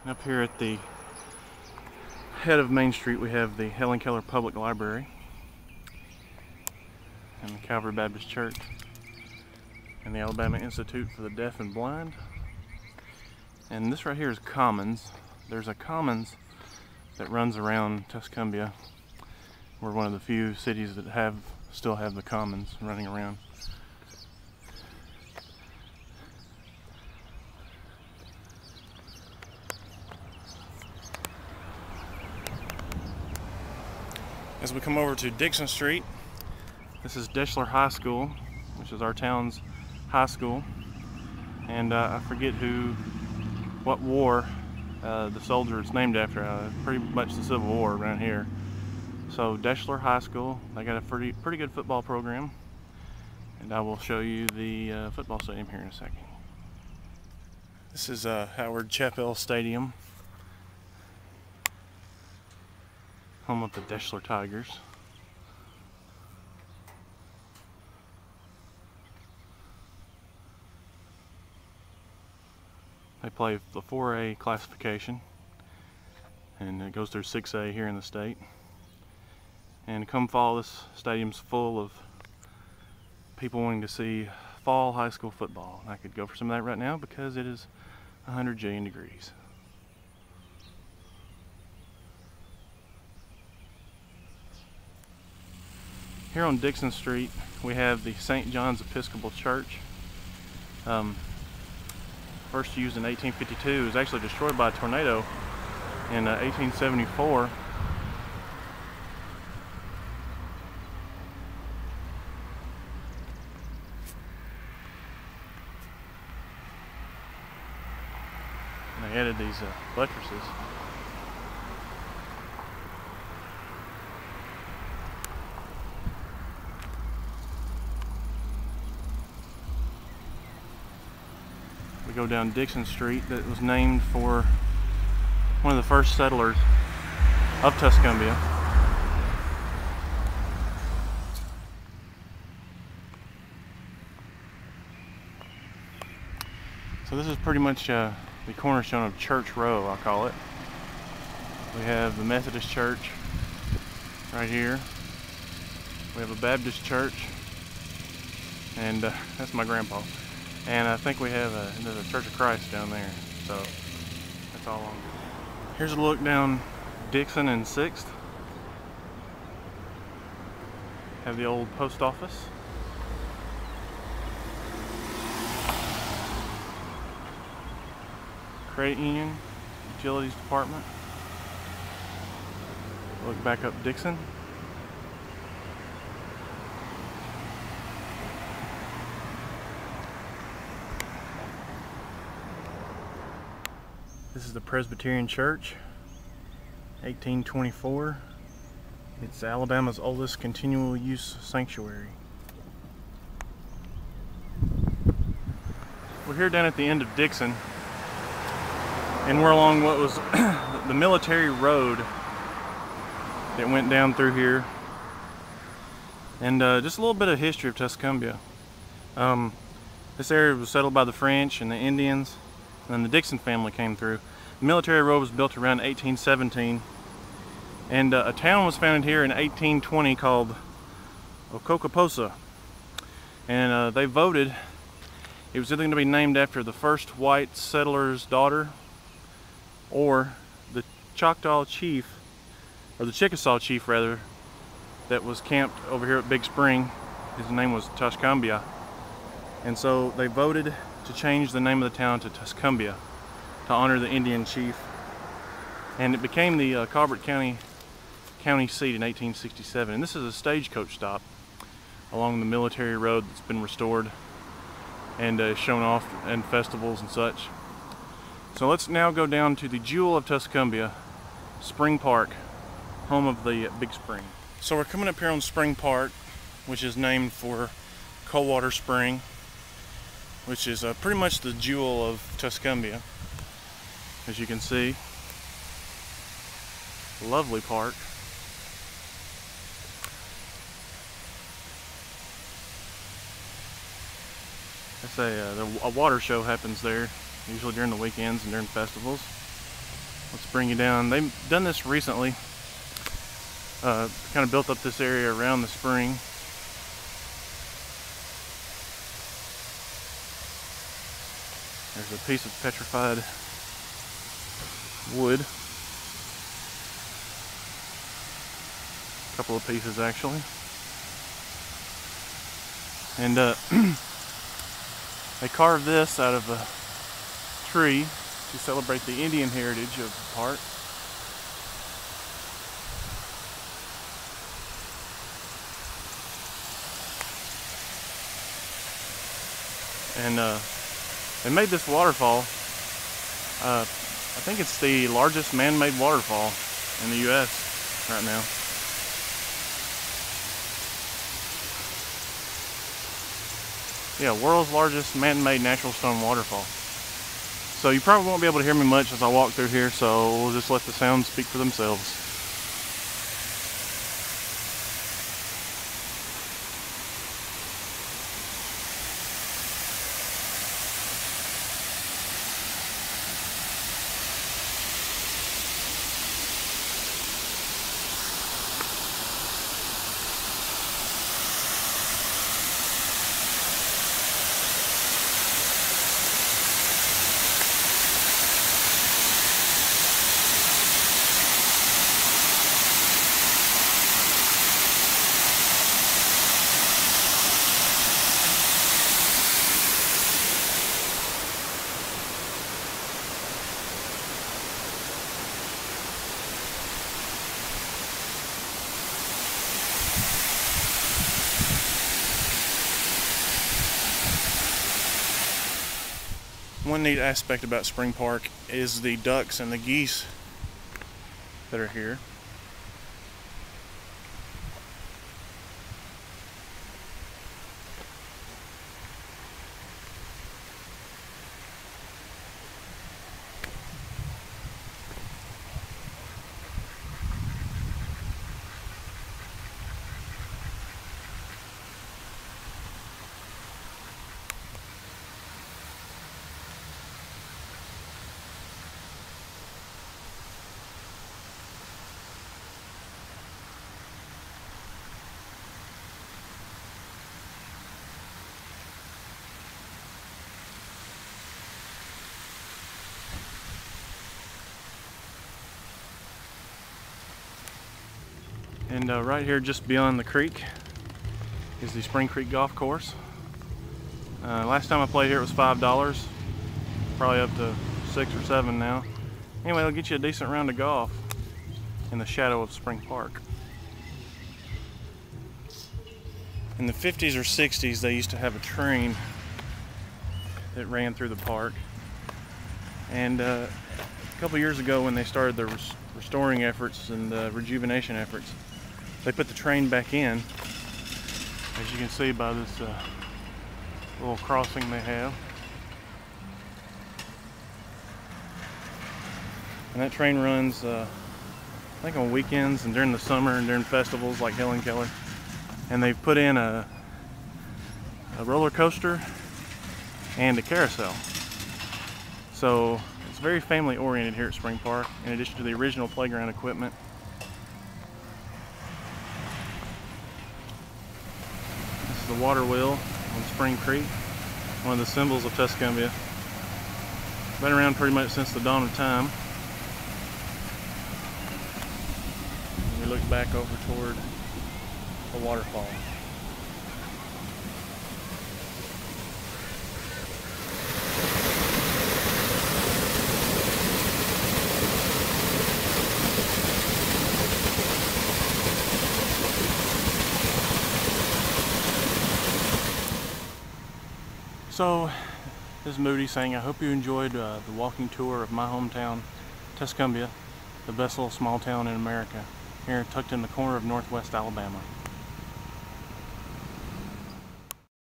Up here at the head of Main Street, we have the Helen Keller Public Library and the Calvary Baptist Church and the Alabama Institute for the Deaf and Blind. And this right here is Commons. There's a Commons that runs around Tuscumbia. We're one of the few cities that still have the Commons running around. As we come over to Dixon Street, this is Deschler High School, which is our town's high school. And I forget what war the soldier is named after. Pretty much the Civil War around here. So Deschler High School, they got a pretty good football program. And I will show you the football stadium here in a second. This is Howard Chappell Stadium, home of the Deschler Tigers. They play the 4A classification, and it goes through 6A here in the state. And come fall, this stadium's full of people wanting to see fall high school football. And I could go for some of that right now because it is 100 jillion degrees. Here on Dixon Street, we have the St. John's Episcopal Church. First used in 1852. It was actually destroyed by a tornado in 1874. And they added these buttresses. We go down Dixon Street that was named for one of the first settlers of Tuscumbia. So this is pretty much the cornerstone of Church Row, I'll call it. We have the Methodist Church right here. We have a Baptist church, and that's my grandpa. And I think we have there's a Church of Christ down there. So that's all on. Here's a look down Dixon and 6th. Have the old post office. Credit union, utilities department. Look back up Dixon. This is the Presbyterian Church, 1824. It's Alabama's oldest continual use sanctuary. We're here down at the end of Dixon, and we're along what was the military road that went down through here. And just a little bit of history of Tuscumbia. This area was settled by the French and the Indians, and then the Dixon family came through. The military road was built around 1817, and a town was founded here in 1820 called Okokoposa. And they voted, it was either going to be named after the first white settler's daughter or the Choctaw chief, or the Chickasaw chief rather, that was camped over here at Big Spring. His name was Tuscumbia. And so they voted to change the name of the town to Tuscumbia to honor the Indian chief. And it became the Colbert County seat in 1867. And this is a stagecoach stop along the military road that's been restored and shown off in festivals and such. So let's now go down to the jewel of Tuscumbia, Spring Park, home of the Big Spring. So we're coming up here on Spring Park, which is named for Coldwater Spring, which is pretty much the jewel of Tuscumbia. As you can see, lovely park. They say a water show happens there, usually during the weekends and during festivals. let's bring you down. They've done this recently. Kind of built up this area around the spring. There's a piece of petrified wood. A couple of pieces actually. And they carved this out of a tree to celebrate the Indian heritage of the park. And they made this waterfall. I think it's the largest man-made waterfall in the U.S. right now. Yeah, world's largest man-made natural stone waterfall. So you probably won't be able to hear me much as I walk through here, so we'll just let the sounds speak for themselves. One neat aspect about Spring Park is the ducks and the geese that are here. And right here just beyond the creek is the Spring Creek Golf Course. Last time I played here it was $5, probably up to $6 or $7 now. Anyway, it'll get you a decent round of golf in the shadow of Spring Park. In the 50s or 60s they used to have a train that ran through the park, and a couple years ago when they started the restoring efforts and the rejuvenation efforts, they put the train back in, as you can see by this little crossing they have. And that train runs I think on weekends and during the summer and during festivals like Helen Keller. And they've put in a roller coaster and a carousel. So it's very family oriented here at Spring Park, in addition to the original playground equipment. This is the water wheel on Spring Creek, one of the symbols of Tuscumbia. Been around pretty much since the dawn of time. And we look back over toward the waterfall. So, this is Moody saying I hope you enjoyed the walking tour of my hometown, Tuscumbia, the best little small town in America, here tucked in the corner of northwest Alabama.